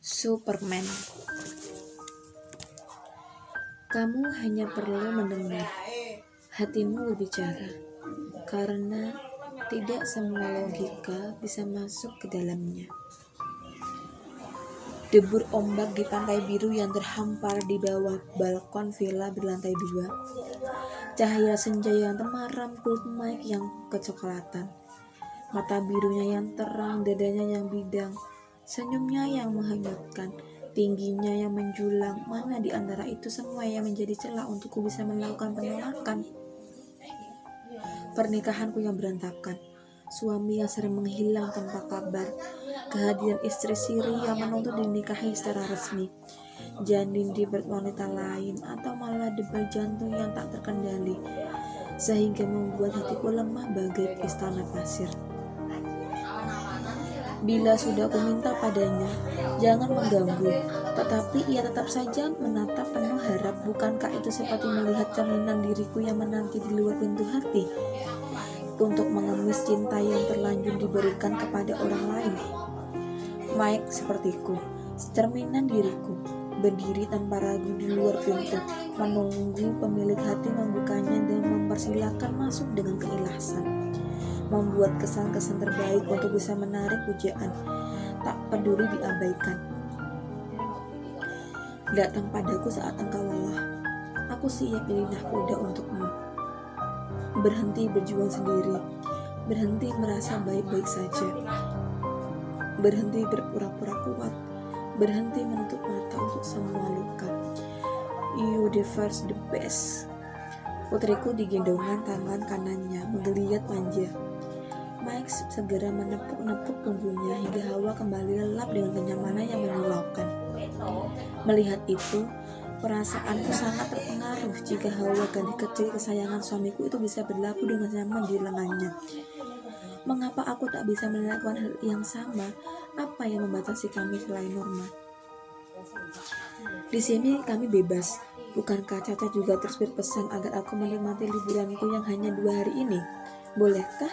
Superman. Kamu hanya perlu mendengar hatimu berbicara, karena tidak semua logika bisa masuk ke dalamnya. Debur ombak di pantai biru yang terhampar di bawah balkon villa berlantai 2. Cahaya senja yang temaram, kulit Mike yang kecoklatan, mata birunya yang terang, dadanya yang bidang, senyumnya yang menghanyutkan, tingginya yang menjulang. Mana di antara itu semua yang menjadi celah untukku bisa melakukan penolakan? Pernikahanku yang berantakan, suami yang sering menghilang tanpa kabar, kehadiran istri siri yang menuntut dinikahi secara resmi, janin di perut wanita lain, atau malah debar jantung yang tak terkendali, sehingga membuat hatiku lemah bagai istana pasir. Bila sudah aku minta padanya, jangan mengganggu, tetapi ia tetap saja menatap penuh harap. Bukankah itu seperti melihat cerminan diriku yang menanti di luar pintu hati untuk mengemis cinta yang terlanjur diberikan kepada orang lain? Mike sepertiku, cerminan diriku, berdiri tanpa ragu di luar pintu, menunggu pemilik hati membukanya dan mempersilahkan masuk dengan keikhlasan, membuat kesan-kesan terbaik untuk bisa menarik pujaan, tak peduli diabaikan. Datang padaku saat engkau lelah, aku siap jadi nahkoda untukmu. Berhenti berjuang sendiri, berhenti merasa baik-baik saja, berhenti berpura-pura kuat, berhenti menutup mata untuk semua luka. You deserve the best. Putriku digendongan tangan kanannya, menggeliat manja. Mike segera menepuk-nepuk punggungnya hingga Hawa kembali lelap dengan kenyamanan yang memilaukan. Melihat itu, perasaanku sangat terpengaruh jika Hawa, gadis kecil kesayangan suamiku, itu bisa berlabuh dengan nyaman di lengannya. Mengapa aku tak bisa melakukan hal yang sama? Apa yang membatasi kami selain norma? Di sini kami bebas. Bukankah Caca juga terus berpesan agar aku menikmati liburanku yang hanya 2 hari ini? Bolehkah?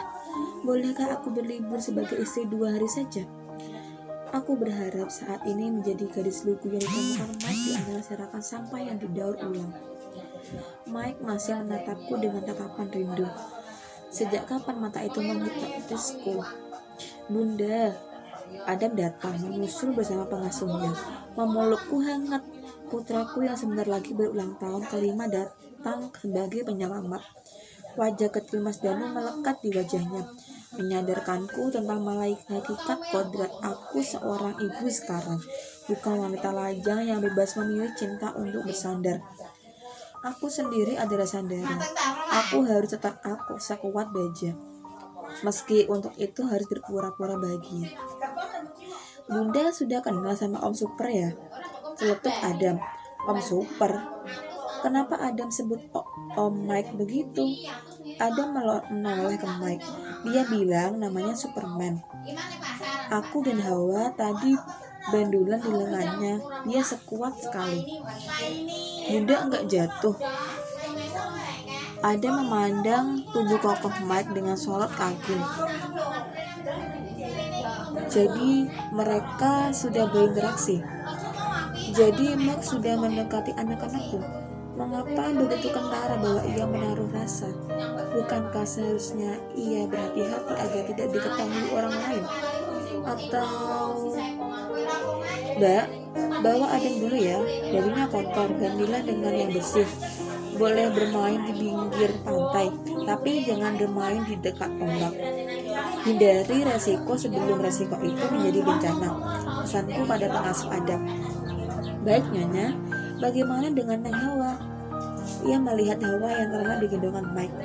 Bolehkah aku berlibur sebagai istri 2 hari saja? Aku berharap saat ini menjadi gadis lugu yang ditemukan Mike di antara serakan sampah yang didaur ulang. Mike masih menatapku dengan tatapan rindu. Sejak kapan mata itu menghipnotisku? Bunda, Adam datang menyusul bersama pengasuhnya, memelukku hangat. Putraku yang sebentar lagi berulang tahun ke-5 datang sebagai penyelamat. Wajah kecil Mas Danu melekat di wajahnya, menyadarkanku tentang hakikat kodrat aku seorang ibu sekarang, bukan wanita lajang yang bebas memilih cinta untuk bersandar. Aku sendiri adalah sandaran. Aku harus tetap aku sekuat baja, meski untuk itu harus berpura-pura bahagia. Bunda sudah kenal sama Om Super ya? Celetuk Adam. Om Super? Kenapa Adam sebut Om Mike begitu? Adam menoleh ke Mike. Dia bilang namanya Superman. Aku dan Hawa tadi bandulan di lengannya. Dia sekuat sekali. Bunda enggak jatuh. Adam memandang tubuh kokoh Mike dengan sorot kagum. Jadi mereka sudah berinteraksi. Jadi Mike sudah mendekati anak-anakku. Mengapa begitu kentara bahwa ia menaruh rasa? Bukankah seharusnya ia berhati-hati agar tidak diketahui orang lain? Atau Mbak, bawa Adam dulu ya, bajunya kotor, gantilah dengan yang bersih. Boleh bermain di pinggir pantai, tapi jangan bermain di dekat ombak. Hindari resiko sebelum resiko itu menjadi bencana. Pesanku pada pengasuh Adam. Baik Nyonya, bagaimana dengan Neng Hawa? Ia melihat Hawa yang terlena di gendongan Mike.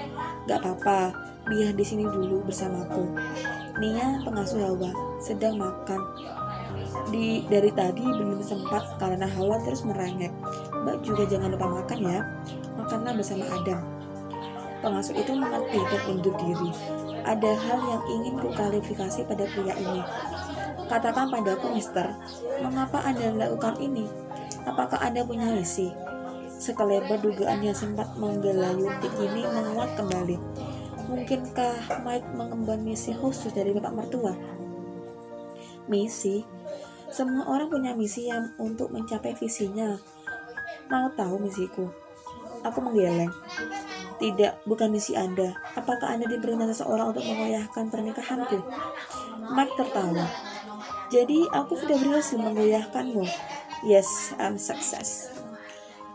Gak apa-apa, biar di sini dulu bersamaku. Nia, pengasuh Hawa, sedang makan. Dari tadi belum sempat karena Hawa terus merengek. Mbak juga jangan lupa makan ya. Makanlah bersama Adam. Pengasuh itu mengerti dan undur diri. Ada hal yang ingin kuklarifikasi pada pria ini. Katakan padaku, Mister, mengapa Anda melakukan ini? Apakah Anda punya misi? Sekelebat dugaan yang sempat menggelayuti ini menguat kembali. Mungkinkah Mike mengemban misi khusus dari bapak mertua? Misi? Semua orang punya misi yang untuk mencapai visinya. Mau tahu misiku? Aku menggeleng. Tidak, bukan misi Anda. Apakah Anda diperintah seseorang untuk mengoyahkan pernikahanku? Mike tertawa. Jadi aku sudah berhasil menggoyahkanmu. Yes, I'm success.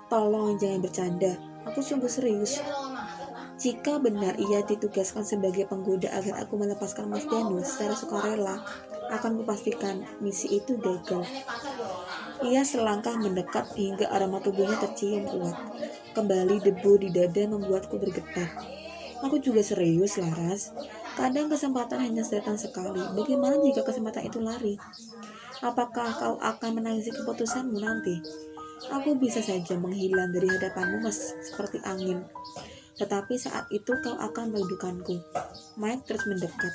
Tolong jangan bercanda. Aku sungguh serius. Jika benar ia ditugaskan sebagai penggoda agar aku melepaskan Mas Danu secara sukarela, akan kupastikan misi itu gagal. Ia selangkah mendekat hingga aroma tubuhnya tercium kuat. Kembali debu di dada membuatku bergetar. Aku juga serius, Laras. Kadang kesempatan hanya datang sekali. Bagaimana jika kesempatan itu lari? Apakah kau akan menangisi keputusanmu nanti? Aku bisa saja menghilang dari hadapanmu seperti angin. Tetapi saat itu kau akan mendudukanku. Mike terus mendekat.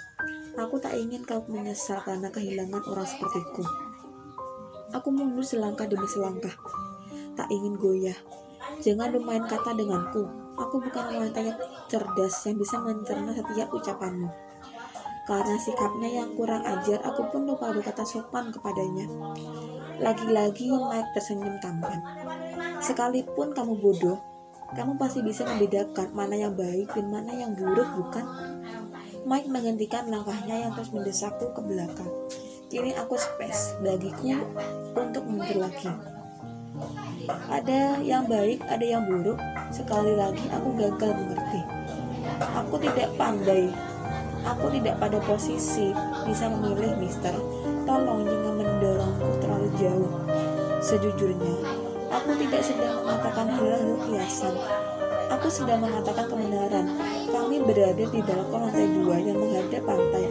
Aku tak ingin kau menyesal karena kehilangan orang sepertiku. Aku mundur selangkah demi selangkah. Tak ingin goyah. Jangan bermain kata denganku. Aku bukan wanita yang cerdas yang bisa mencerna setiap ucapanmu. Karena sikapnya yang kurang ajar, aku pun lupa berkata sopan kepadanya. Lagi-lagi Mike tersenyum tampan. Sekalipun kamu bodoh, kamu pasti bisa membedakan mana yang baik dan mana yang buruk, bukan? Mike menghentikan langkahnya yang terus mendesakku ke belakang. Kini aku space bagiku untuk mundur lagi. Ada yang baik, ada yang buruk. Sekali lagi aku gagal mengerti. Aku tidak pandai. Aku tidak pada posisi bisa memilih, Mister. Tolong jangan mendorongku terlalu jauh. Sejujurnya, aku tidak sedang mengatakan hal-hal kiasan. Aku sedang mengatakan kebenaran. Kami berada di balkon lantai 2 yang menghadap pantai.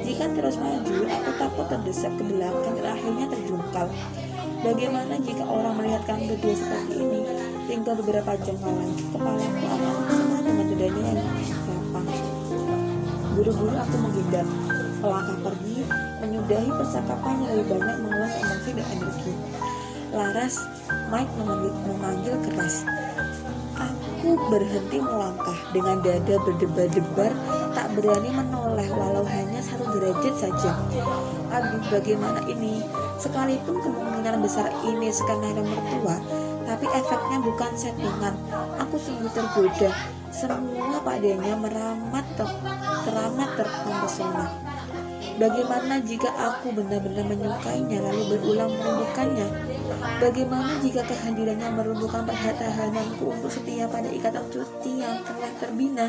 Jika terus maju, aku takut terdesak ke belakang dan akhirnya terjungkal. Bagaimana jika orang melihat kami berdua seperti ini? Tinggal beberapa jengkal lagi, kepalaku akan sama dengan dadanya yang lapang. Buru-buru aku menghindar, melangkah pergi, menyudahi percakapan yang lebih banyak menguras emosi dan energi. Laras, Mike memanggil keras. Aku berhenti melangkah dengan dada berdebar-debar, tak berani menoleh walau hanya 1 derajat saja. Aduh, bagaimana ini? Sekalipun kemungkinan besar ini skenario mertua, tapi efeknya bukan settingan. Aku sungguh tergoda. Semua padanya teramat terpesona. Bagaimana jika aku benar-benar menyukainya lalu berulang merindukannya? Bagaimana jika kehadirannya meruntuhkan pertahananku untuk setia pada ikatan suci yang telah terbina?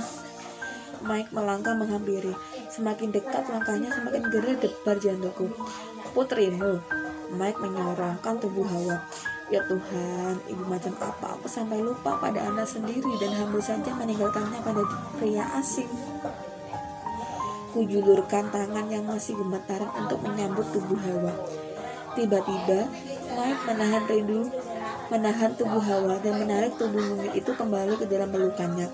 Mike melangkah menghampiri. Semakin dekat langkahnya, semakin gerah-debar jantungku. Putrimu, Mike menyorongkan tubuh Hawa. Ya Tuhan, ibu macam apa aku sampai lupa pada anak sendiri dan hampir saja meninggalkannya pada pria asing. Kujulurkan tangan yang masih gemetaran untuk menyambut tubuh Hawa. Tiba-tiba, Mike menahan tubuh Hawa dan menarik tubuh mungil itu kembali ke dalam pelukannya.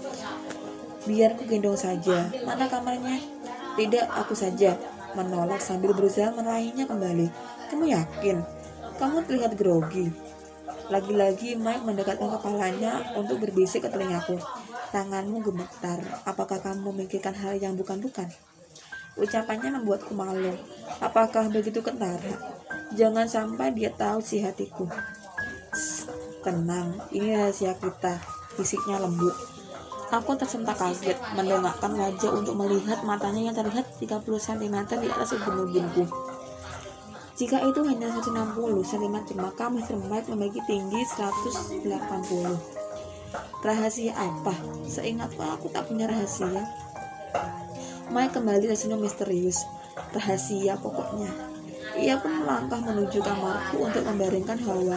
Biar ku gendong saja. Mana kamarnya? Tidak, aku saja. Menolak sambil berusaha meraihnya kembali. Kamu yakin? Kamu terlihat grogi. Lagi-lagi Mike mendekatkan kepalanya untuk berbisik ke telingaku. Tanganmu gemetar. Apakah kamu memikirkan hal yang bukan-bukan? Ucapannya membuatku malu. Apakah begitu kentara? Jangan sampai dia tahu isi hatiku. Tenang, ini rahasia kita. Bisiknya lembut. Aku tersentak kaget, mendongakkan wajah untuk melihat matanya yang terlihat 30 cm di atas ubun-ubunku. Jika itu hanya 160 cm, maka Mr. Mike memiliki tinggi 180. Rahasia apa? Seingatku aku tak punya rahasia. Mike kembali tersenyum misterius. Rahasia pokoknya. Ia pun melangkah menuju kamarku untuk membaringkan Hawa.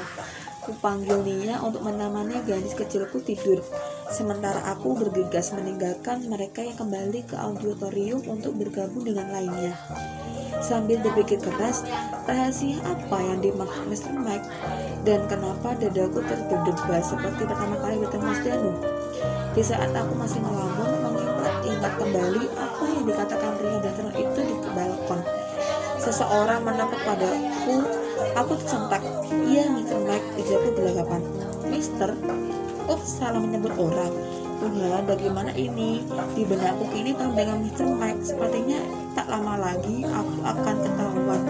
Kupanggil Nia untuk menemani gadis kecilku tidur. Sementara aku bergegas meninggalkan mereka yang kembali ke auditorium untuk bergabung dengan lainnya. Sambil berpikir keras, rahasia apa yang dimaksud Mr. Mike dan kenapa dadaku terdebar seperti pertama kali bertemu Mas Danu. Di saat aku masih melamun, mengingat kembali apa yang dikatakan pria datang itu di balkon. Seseorang menepuk padaku. Aku tersentak. Iya, Mr. Mike, ujarku gelagapan. Mister? Oh, salah menyebut orang. Tuhan, bagaimana ini? Di benakku kini perbedaan Mr. Mike. Sepertinya tak lama lagi aku akan ketahuan.